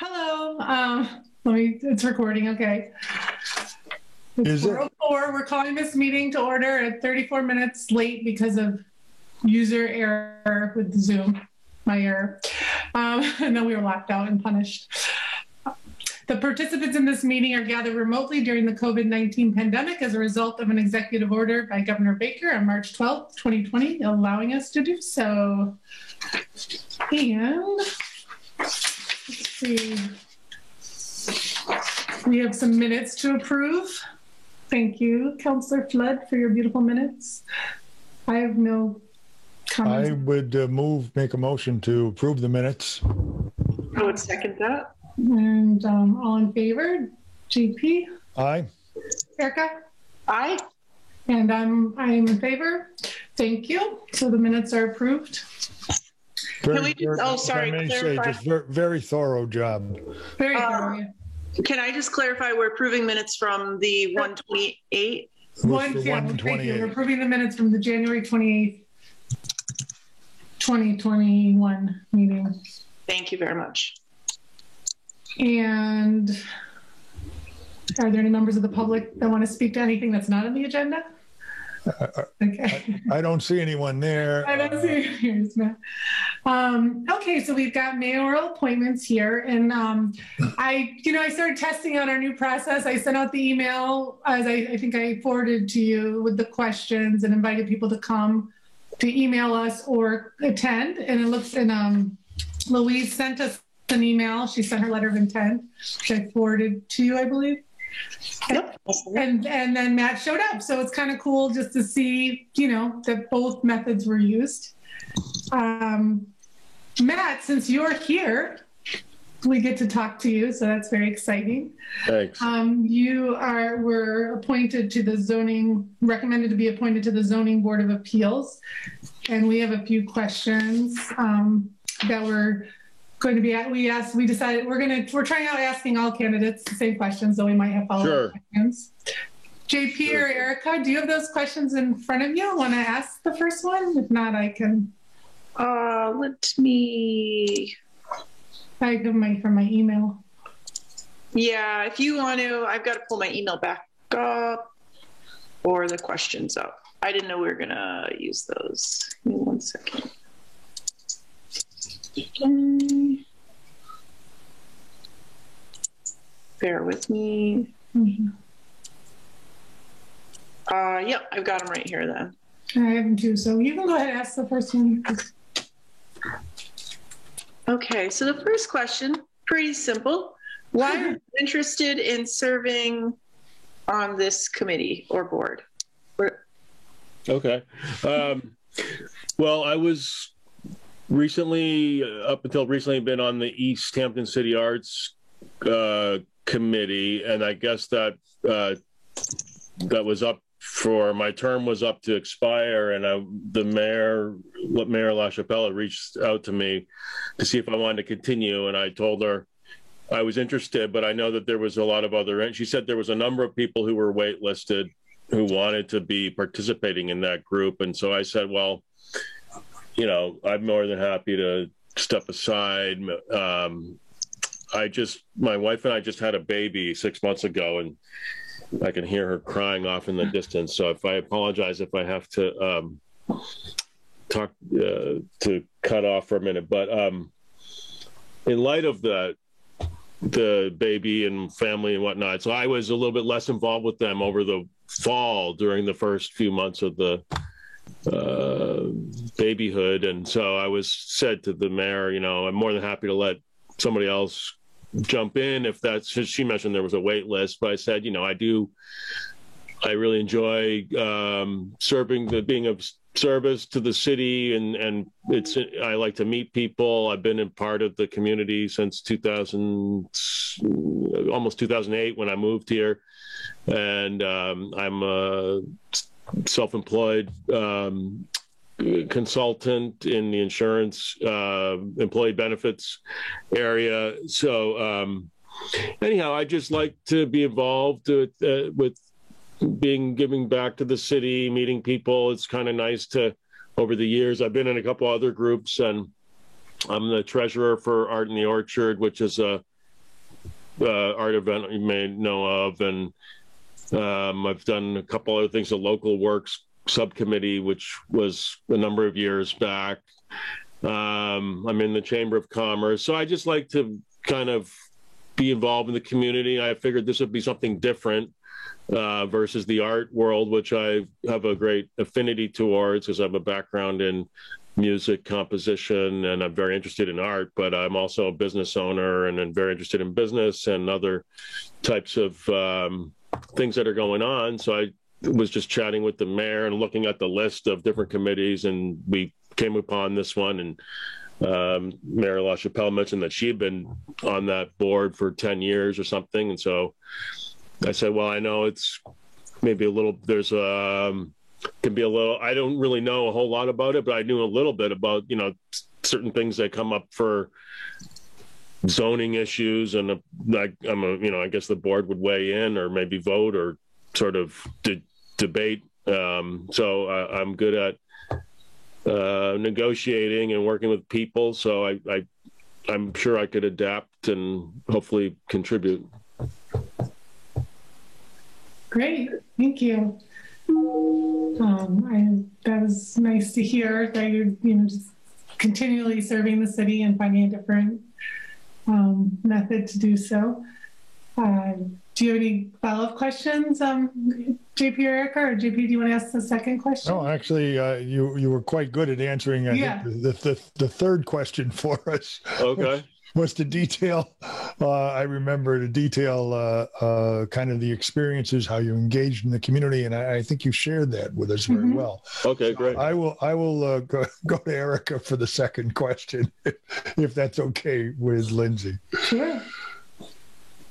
Hello. It's recording. Okay. Is it? 4:04. We're calling this meeting to order at 34 minutes late because of user error with Zoom, my error. And then we were locked out and punished. The participants in this meeting are gathered remotely during the COVID-19 pandemic as a result of an executive order by Governor Baker on March 12th, 2020, allowing us to do so. And let's see. We have some minutes to approve. Thank you, Councillor Flood, for your beautiful minutes. I have no comments. I would make a motion to approve the minutes. I would second that. And all in favor? JP? Aye. Erica? Aye. And I am in favor. Thank you. So the minutes are approved. Can we just, sorry, if I may say, clarify? just very thorough job. Very thorough. Can I just clarify, we're approving minutes from the 128? Was for Thank you. 128. We're approving the minutes from the January 28th, 2021 meeting. Thank you very much. And are there any members of the public that want to speak to anything that's not on the agenda? Okay. I don't see anyone there. I don't see yours, Matt. Okay, so we've got mayoral appointments here, and I started testing out our new process. I sent out the email, as I think I forwarded to you, with the questions and invited people to come to email us or attend. And it looks, and Louise sent us an email. She sent her letter of intent, which I forwarded to you, I believe. Yep. And then Matt showed up. So it's kind of cool just to see, that both methods were used. Matt, since you're here, we get to talk to you. So that's very exciting. Thanks. You were appointed to recommended to be appointed to the Zoning Board of Appeals. And we have a few questions that we're going to be we decided we're trying out asking all candidates the same questions, so we might have follow-up questions. JP or Erica, do you have those questions in front of you? Want to ask the first one? If not, I can. Let me. I give from my email. Yeah, if you want to, I've got to pull my email back up or the questions up. I didn't know we were going to use those. Give me 1 second. Bear with me. Mm-hmm. Yep, I've got them right here then. I have them too, so you can go ahead and ask the first one. Okay, so the first question, pretty simple. Why are you interested in serving on this committee or board? Okay. Well, I was up until recently, been on the East Hampton City Arts Committee, and I guess that was up for my term was up to expire, and Mayor LaChapelle reached out to me to see if I wanted to continue, and I told her I was interested, but I know that there was a lot of other, and she said there was a number of people who were waitlisted who wanted to be participating in that group, and so I said, well, I'm more than happy to step aside. My wife and I just had a baby 6 months ago, and I can hear her crying off in the distance. So I apologize if I have to talk to cut off for a minute. But in light of the baby and family and whatnot, so I was a little bit less involved with them over the fall during the first few months of the babyhood, and so I said to the mayor, I'm more than happy to let somebody else jump in if she mentioned there was a wait list, but I said, I really enjoy being of service to the city, and I like to meet people. I've been a part of the community since almost 2008 when I moved here, and I'm a self-employed consultant in the insurance employee benefits area. So anyhow, I just like to be involved with giving back to the city, meeting people. It's kind of nice to, over the years, I've been in a couple other groups, and I'm the treasurer for Art in the Orchard, which is a art event you may know of, and I've done a couple other things, the local works subcommittee, which was a number of years back. I'm in the Chamber of Commerce, so I just like to kind of be involved in the community. I figured this would be something different versus the art world, which I have a great affinity towards because I have a background in music composition and I'm very interested in art, but I'm also a business owner and I'm very interested in business and other types of things that are going on. So I was just chatting with the mayor and looking at the list of different committees, and we came upon this one, and Mayor LaChapelle mentioned that she had been on that board for 10 years or something. And so I said, well, I know it's maybe a little, there's can be a little, I don't really know a whole lot about it, but I knew a little bit about, certain things that come up for zoning issues. And I guess the board would weigh in or maybe vote or sort of debate. So I'm good at negotiating and working with people. So I'm sure I could adapt and hopefully contribute. Great, thank you. That was nice to hear that you're, just continually serving the city and finding a different method to do so. Do you have any follow-up questions, JP or Erica? Or JP, do you want to ask the second question? No, actually, you were quite good at answering the third question for us. Okay. Was to detail, I remember to detail kind of the experiences, how you engaged in the community, and I think you shared that with us very well. Okay, great. I will go to Erica for the second question, if that's okay with Lindsay. Sure.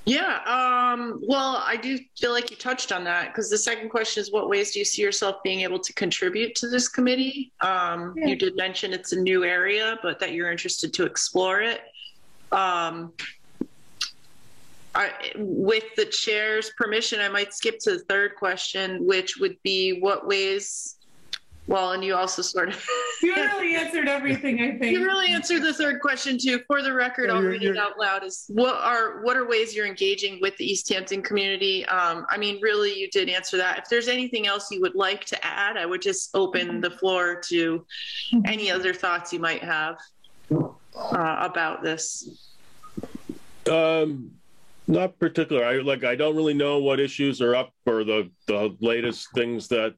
Yeah, well, I do feel like you touched on that, because the second question is, what ways do you see yourself being able to contribute to this committee? You did mention it's a new area, but that you're interested to explore it. With the chair's permission, I might skip to the third question, which would be what ways, well, and you also sort of... You really answered everything, I think. You really answered the third question too. For the record, I'll read it out loud. Is what are ways you're engaging with the East Hampton community? I mean, really, you did answer that. If there's anything else you would like to add, I would just open the floor to any other thoughts you might have about this. Not particular. I don't really know what issues are up or the latest things that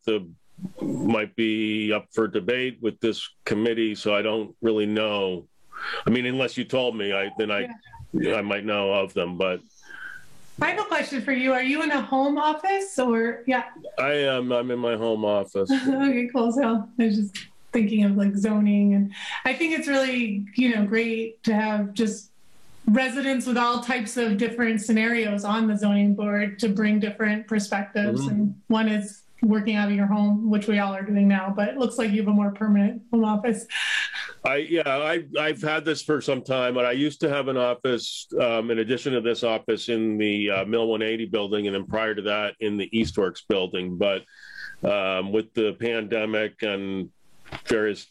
might be up for debate with this committee. So I don't really know. I mean, unless you told me, I might know of them. But I have a question for you. Are you in a home office or? Yeah. I am. I'm in my home office. Okay, cool. So I was just thinking of like zoning, and I think it's really great to have just residents with all types of different scenarios on the zoning board to bring different perspectives. And one is working out of your home, which we all are doing now, but it looks like you have a more permanent home office. I've had this for some time, but I used to have an office in addition to this office in the Mill 180 building, and then prior to that in the Eastworks building. But with the pandemic and various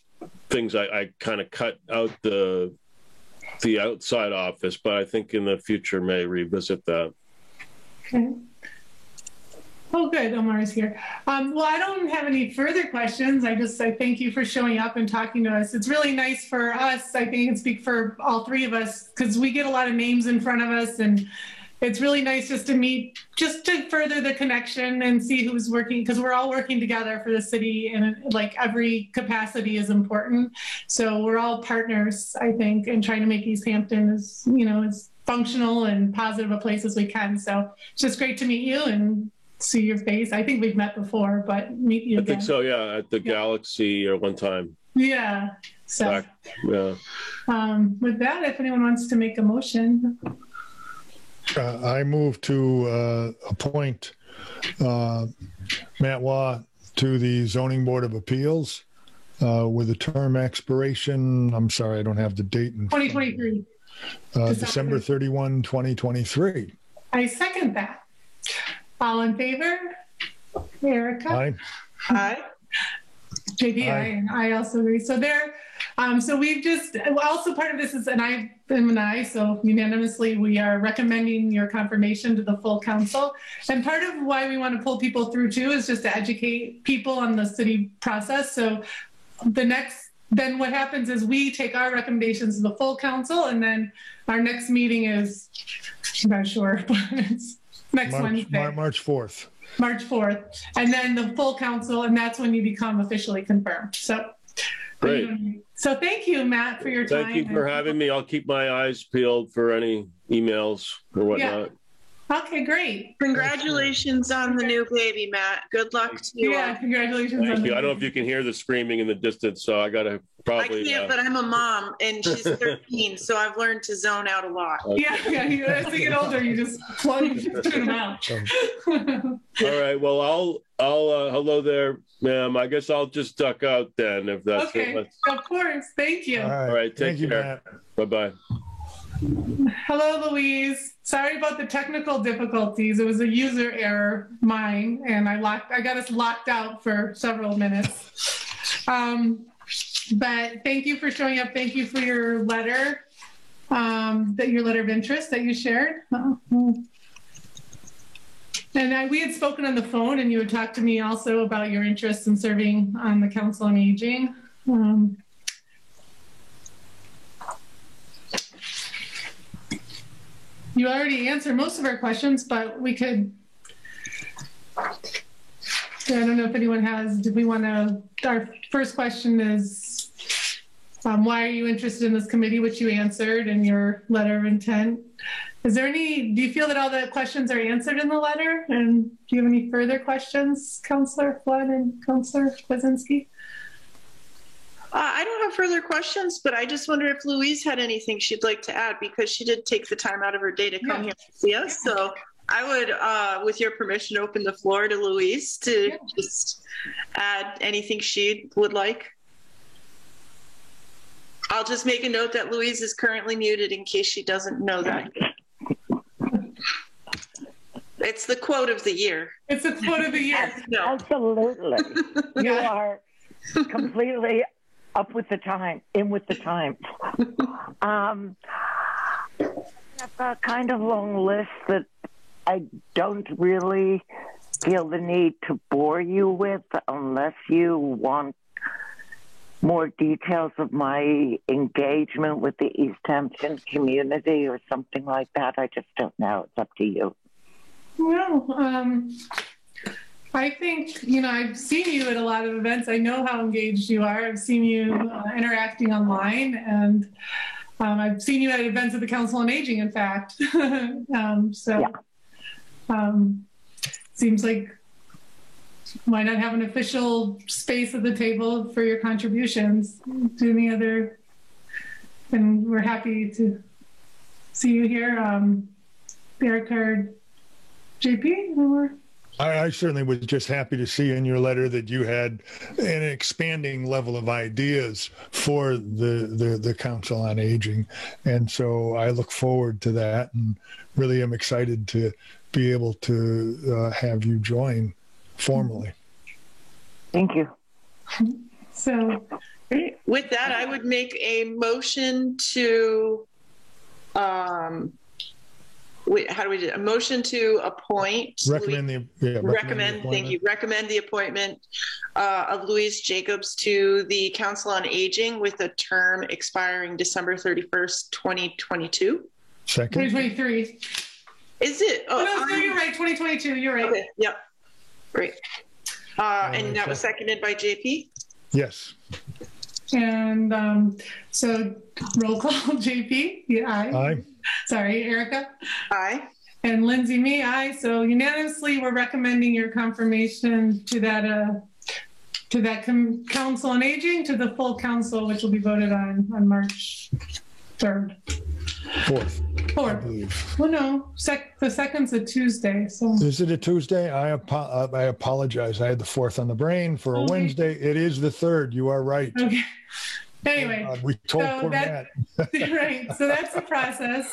things, I kind of cut out the outside office, but I think in the future may revisit that. Okay. Oh, good. Omar's here. Well, I don't have any further questions. I thank you for showing up and talking to us. It's really nice for us. I think I can speak for all three of us, because we get a lot of names in front of us, and it's really nice just to meet, just to further the connection and see who's working, because we're all working together for the city, and like every capacity is important. So we're all partners, I think, in trying to make East Hampton as, as functional and positive a place as we can. So it's just great to meet you and see your face. I think we've met before, but meet you again. I think so, yeah, at the Galaxy or one time. Yeah. So with that, if anyone wants to make a motion. I move to appoint Matt Waugh to the Zoning Board of Appeals with a term expiration. I'm sorry, I don't have the date. 2023. December 31, 2023. I second that. All in favor? Erica? Aye. Aye. JP, I also agree. So so we've just, also part of this is, and I've and I, so unanimously, we are recommending your confirmation to the full council. And part of why we want to pull people through too is just to educate people on the city process. So then what happens is we take our recommendations to the full council, and then our next meeting is, I'm not sure, but it's next Wednesday. March 4th. March 4th. And then the full council, and that's when you become officially confirmed. So, Great. So thank you, Matt, for your time. Thank you for having me. I'll keep my eyes peeled for any emails or whatnot. Okay, great. Congratulations on the new baby, Matt. Good luck to you. Yeah, congratulations. Thank you. I don't know if you can hear the screaming in the distance, so I got to probably. I can't, but I'm a mom, and she's 13, so I've learned to zone out a lot. Okay. Yeah. As you get older, you just tune them out. All right. Well, I'll hello there, ma'am. I guess I'll just duck out then, if that's okay. it. Of course. Thank you. All right. Take care. Bye-bye. Hello, Louise. Sorry about the technical difficulties. It was a user error, mine, and I got us locked out for several minutes. But thank you for showing up. Thank you for your letter, your letter of interest that you shared. And we had spoken on the phone, and you had talked to me also about your interest in serving on the Council on Aging. You already answered most of our questions, but we could, I don't know if anyone has, our first question is, why are you interested in this committee, which you answered in your letter of intent? Do you feel that all the questions are answered in the letter? And do you have any further questions, Councillor Flood and Councillor Kwasinski? I don't have further questions, but I just wonder if Louise had anything she'd like to add, because she did take the time out of her day to come here to see us. So I would, with your permission, open the floor to Louise to just add anything she would like. I'll just make a note that Louise is currently muted in case she doesn't know that. It's the quote of the year. It's a quote of the year. No. Absolutely. You are completely up with the time, in with the times. I've got a kind of long list that I don't really feel the need to bore you with unless you want more details of my engagement with the East Hampton community or something like that. I just don't know. It's up to you. Well, I think, I've seen you at a lot of events. I know how engaged you are. I've seen you interacting online, and I've seen you at events of the Council on Aging, in fact. Seems like, why not have an official space at the table for your contributions? Do any other, and we're happy to see you here. Eric or JP, or? I certainly was just happy to see in your letter that you had an expanding level of ideas for the Council on Aging. And so I look forward to that, and really am excited to be able to have you join formally. Thank you. So with that, I would make a motion to how do we do it? A motion to appoint. Recommend the appointment of Louise Jacobs to the Council on Aging with a term expiring December 31st, 2022. Second. 2023. Is it? Oh, no, you're right. 2022. You're right. Okay. Yep. Great. And that was seconded by JP? Yes. And so roll call, JP? Yeah, aye. Aye. Sorry, Erica? Aye. And Lindsay, me, aye. So unanimously, we're recommending your confirmation to that Council on Aging, to the full council, which will be voted on March 3rd. 4th. I believe. Well, no, the second's a Tuesday. So is it a Tuesday? I apologize. I had the 4th on the brain for a Wednesday. It is the 3rd. You are right. Okay. Anyway, we told poor Matt. Right. So that's the process.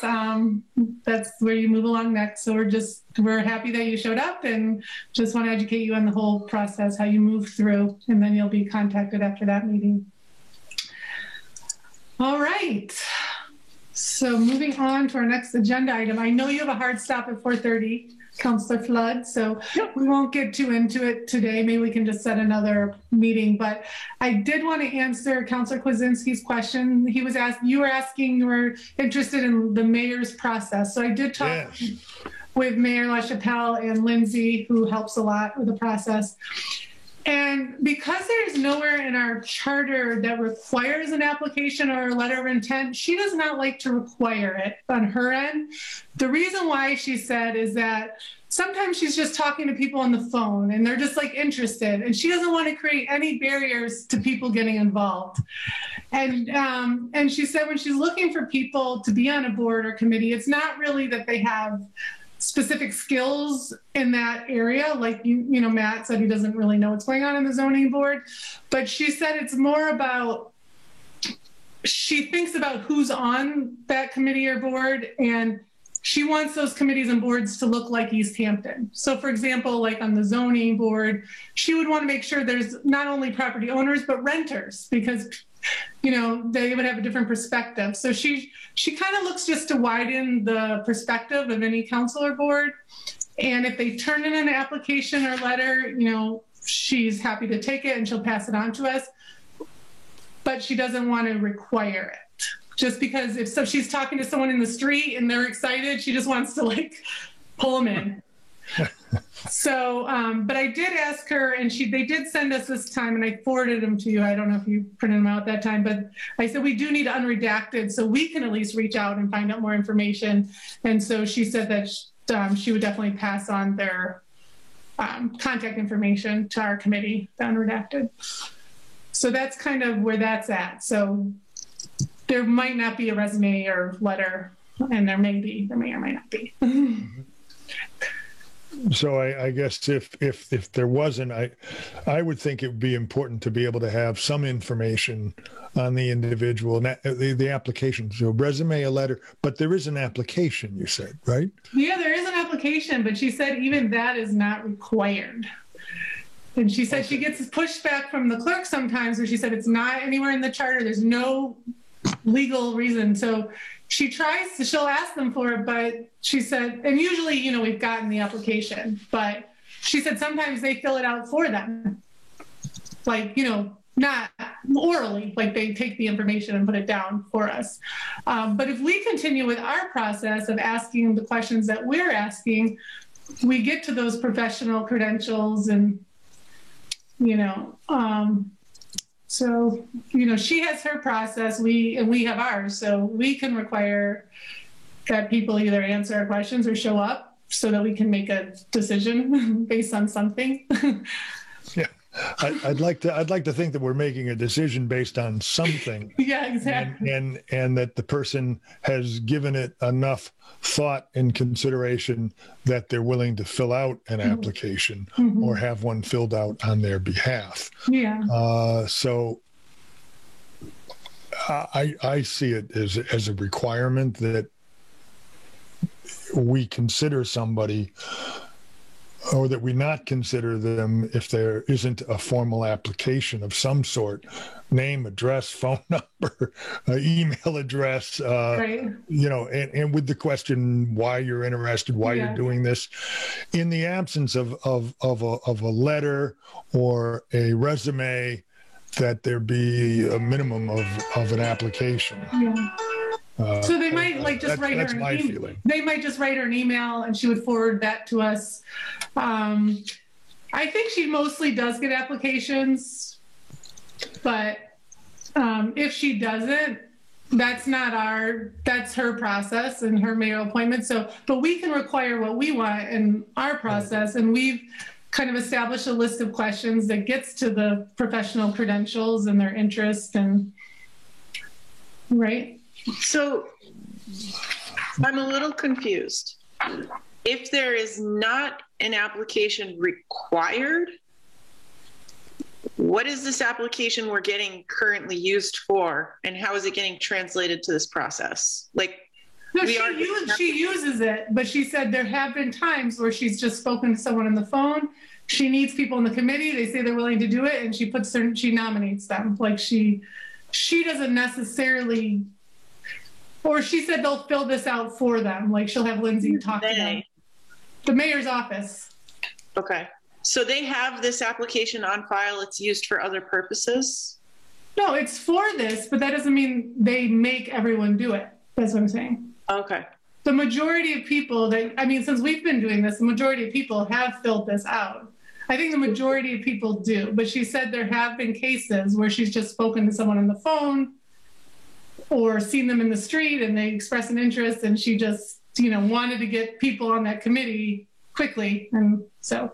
That's where you move along next. So we're happy that you showed up, and just want to educate you on the whole process, how you move through, and then you'll be contacted after that meeting. All right. So moving on to our next agenda item. I know you have a hard stop at 4:30, Councillor Flood, so we won't get too into it today. Maybe we can just set another meeting. But I did want to answer Councillor Kwasinski's question. He was you were interested in the mayor's process. So I did talk with Mayor LaChapelle and Lindsay, who helps a lot with the process. And because there's nowhere in our charter that requires an application or a letter of intent, she does not like to require it on her end. The reason why, she said, is that sometimes she's just talking to people on the phone and they're just like interested, and she doesn't want to create any barriers to people getting involved. And she said when she's looking for people to be on a board or committee, it's not really that they have specific skills in that area. Like, you know, Matt said he doesn't really know what's going on in the zoning board, but she said it's more about, she thinks about who's on that committee or board, and she wants those committees and boards to look like East Hampton. So for example, like on the zoning board, she would want to make sure there's not only property owners, but renters, because you know, they would have a different perspective. So she kind of looks just to widen the perspective of any council or board. And if they turn in an application or letter, you know, she's happy to take it and she'll pass it on to us. But she doesn't want to require it. Just because if she's talking to someone in the street and they're excited, she just wants to like pull them in. So, but I did ask her, and they did send us this time, and I forwarded them to you. I don't know if you printed them out that time, but I said we do need unredacted so we can at least reach out and find out more information. And so she said that she would definitely pass on their contact information to our committee, the unredacted. So that's kind of where that's at. So there might not be a resume or letter, and there may or may not be. So I guess if there wasn't, I would think it would be important to be able to have some information on the individual, the application. So resume, a letter, but there is an application, you said, right? Yeah, there is an application, but she said even that is not required. And she said she gets pushback from the clerk sometimes where she said it's not anywhere in the charter. There's no legal reason. So she'll ask them for it, but she said, and usually, you know, we've gotten the application, but she said sometimes they fill it out for them. Like, you know, not orally, like they take the information and put it down for us. But if we continue with our process of asking the questions that we're asking, we get to those professional credentials and, you know, so, you know, she has her process, we have ours, so we can require that people either answer our questions or show up so that we can make a decision based on something. Yeah, I'd like to think that we're making a decision based on something. Yeah, exactly. And that the person has given it enough thought and consideration that they're willing to fill out an application or have one filled out on their behalf. Yeah. So I see it as a requirement that we consider somebody, or that we not consider them if there isn't a formal application of some sort, name, address, phone number, email address, right. You know, and with the question why you're interested, why you're doing this. In the absence of a letter or a resume, that there be a minimum of an application. Yeah. So they might just write her an email. They might just write her an email and she would forward that to us. I think she mostly does get applications, but if she doesn't, that's her process and her mayoral appointment. So, but we can require what we want in our process, and we've kind of established a list of questions that gets to the professional credentials and their interest and right. So I'm a little confused. If there is not an application required, what is this application we're getting currently used for, and how is it getting translated to this process? Like, no, she uses it, but she said there have been times where she's just spoken to someone on the phone. She needs people in the committee. They say they're willing to do it, and she nominates them. Like she doesn't necessarily Or she said they'll fill this out for them. Like she'll have Lindsay talk to them. The mayor's office. Okay. So they have this application on file. It's used for other purposes? No, it's for this, but that doesn't mean they make everyone do it. That's what I'm saying. Okay. The majority of people since we've been doing this, the majority of people have filled this out. I think the majority of people do, but she said there have been cases where she's just spoken to someone on the phone or seen them in the street and they express an interest and she just, wanted to get people on that committee quickly. And so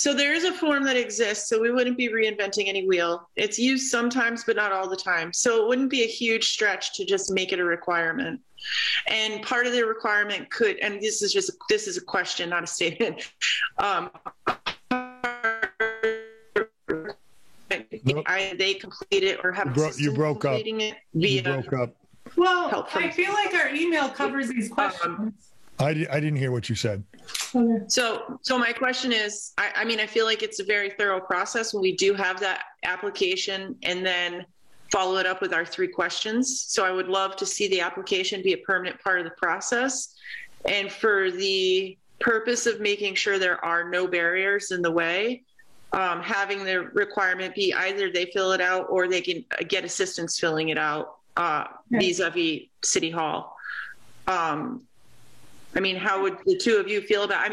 there is a form that exists, so we wouldn't be reinventing any wheel. It's used sometimes, but not all the time. So it wouldn't be a huge stretch to just make it a requirement. And part of the requirement could, and this is a question, not a statement. Nope. They complete it or have you broke up. It via you broke up. Well, I feel like our email covers these questions. I didn't hear what you said. Okay. So my question is, I feel like it's a very thorough process when we do have that application and then follow it up with our 3 questions. So I would love to see the application be a permanent part of the process. And for the purpose of making sure there are no barriers in the way, having the requirement be either they fill it out or they can get assistance filling it out vis-a-vis City Hall. How would the 2 of you feel about?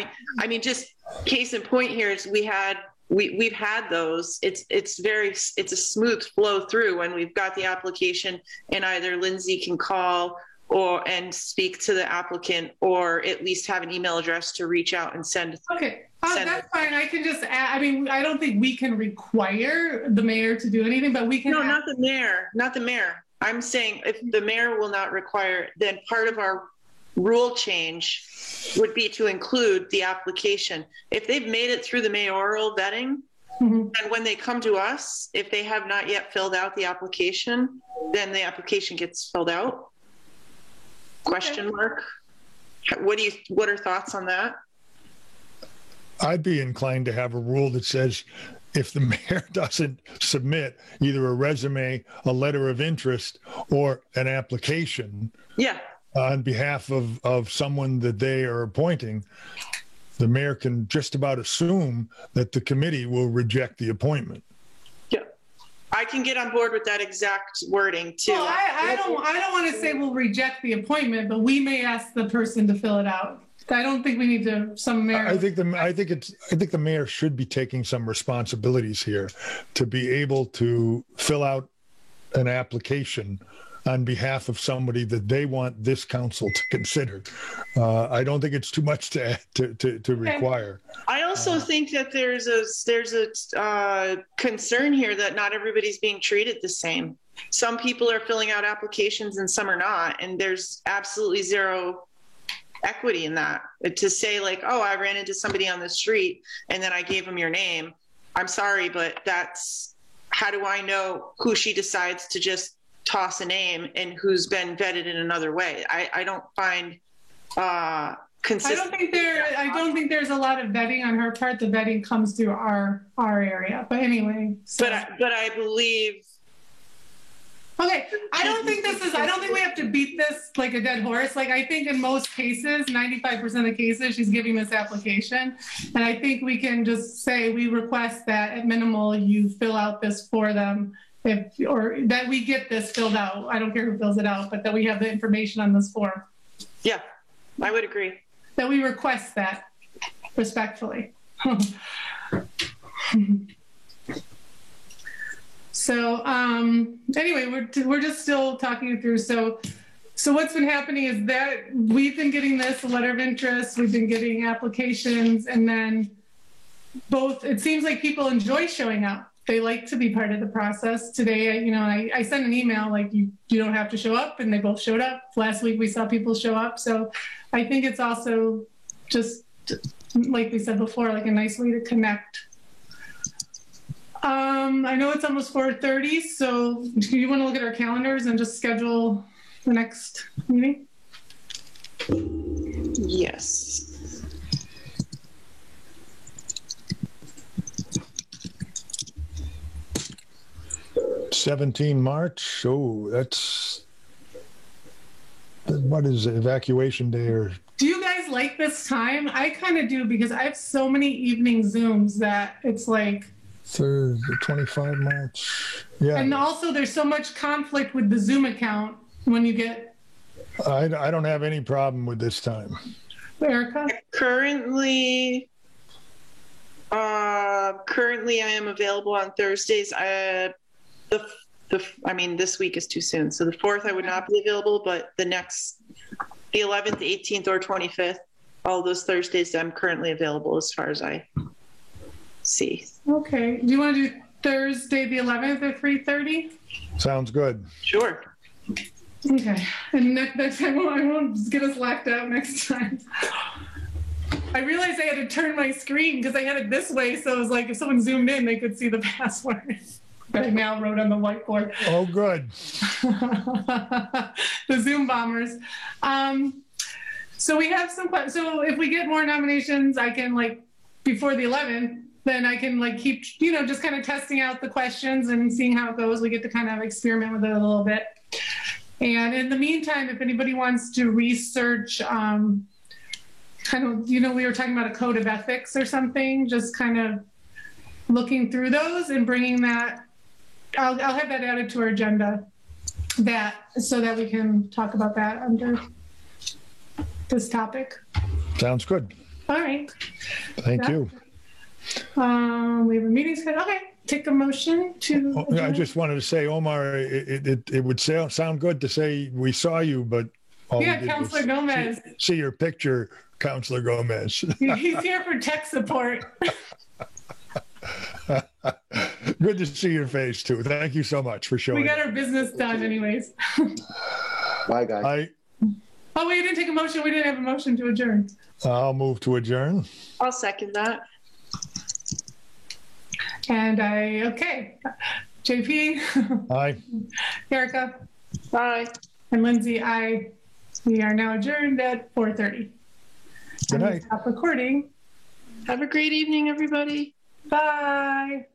Just case in point here is we've had those. It's a smooth flow through when we've got the application, and either Lindsay can call and speak to the applicant, or at least have an email address to reach out and send. Okay, that's fine. I can just add. I don't think we can require the mayor to do anything, but we can. No, not the mayor. Not the mayor. I'm saying if the mayor will not require, then part of our rule change would be to include the application. If they've made it through the mayoral vetting, and when they come to us, if they have not yet filled out the application, then the application gets filled out. Question mark. What are thoughts on that? I'd be inclined to have a rule that says if the mayor doesn't submit either a resume, a letter of interest, or an application on behalf of someone that they are appointing, the mayor can just about assume that the committee will reject the appointment. Yeah, I can get on board with that exact wording too. Well, I don't want to say we'll reject the appointment, but we may ask the person to fill it out. I don't think we need to. I think the mayor should be taking some responsibilities here to be able to fill out an application on behalf of somebody that they want this council to consider. I don't think it's too much to require. I also think that there's a concern here that not everybody's being treated the same. Some people are filling out applications and some are not, and there's absolutely zero equity in that. To say like, oh, I ran into somebody on the street and then I gave them your name. I'm sorry, but how do I know who she decides to just toss a name and who's been vetted in another way? I don't find consistent. I don't think there's a lot of vetting on her part. The vetting comes through our area. But anyway. So. But I believe. Okay, I don't think we have to beat this like a dead horse. Like I think in most cases, 95% of cases, she's giving this application. And I think we can just say we request that at minimal you fill out this for them, or that we get this filled out. I don't care who fills it out, but that we have the information on this form. Yeah, I would agree. That we request that respectfully. So anyway, we're just still talking it through. So what's been happening is that we've been getting this letter of interest, we've been getting applications, and then it seems like people enjoy showing up. They like to be part of the process. Today, I sent an email like you don't have to show up, and they both showed up. Last week we saw people show up. So I think it's also just like we said before, like a nice way to connect. I know it's almost 4:30, so do you want to look at our calendars and just schedule the next meeting? Yes. March 17th. Oh, that's what is it, evacuation day or? Do you guys like this time? I kind of do because I have so many evening Zooms that it's like. Thursday, 25 March. Yeah. And also there's so much conflict with the Zoom account when you get. I don't have any problem with this time. Erica? Currently, I am available on Thursdays. I mean, this week is too soon. So the 4th, I would not be available, but the 11th, 18th, or 25th, all those Thursdays, I'm currently available as far as I see. Okay. Do you want to do Thursday the 11th at 3:30? Sounds good. Sure. Okay. And next time, I won't get us locked out next time. I realized I had to turn my screen because I had it this way. So it was like if someone zoomed in, they could see the password that I now wrote on the whiteboard. Oh, good. The Zoom bombers. So we have some, so if we get more nominations, I can before the 11th, then I can keep, just kind of testing out the questions and seeing how it goes. We get to kind of experiment with it a little bit. And in the meantime, if anybody wants to research, we were talking about a code of ethics or something, just kind of looking through those and bringing that, I'll have that added to our agenda so that we can talk about that under this topic. Sounds good. All right. Thank you. We have a meeting scheduled. Okay. Take a motion to. I just wanted to say, Omar, it would sound good to say we saw you, but Councilor Gomez. See your picture, Councilor Gomez. He's here for tech support. Good to see your face too. Thank you so much for showing. We got our business done, anyways. Bye, guys. Oh, we didn't take a motion. We didn't have a motion to adjourn. I'll move to adjourn. I'll second that. And okay. JP. Aye. Erica. Bye. And Lindsay, aye. We are now adjourned at 4:30. Good night. Stop recording. Have a great evening, everybody. Bye.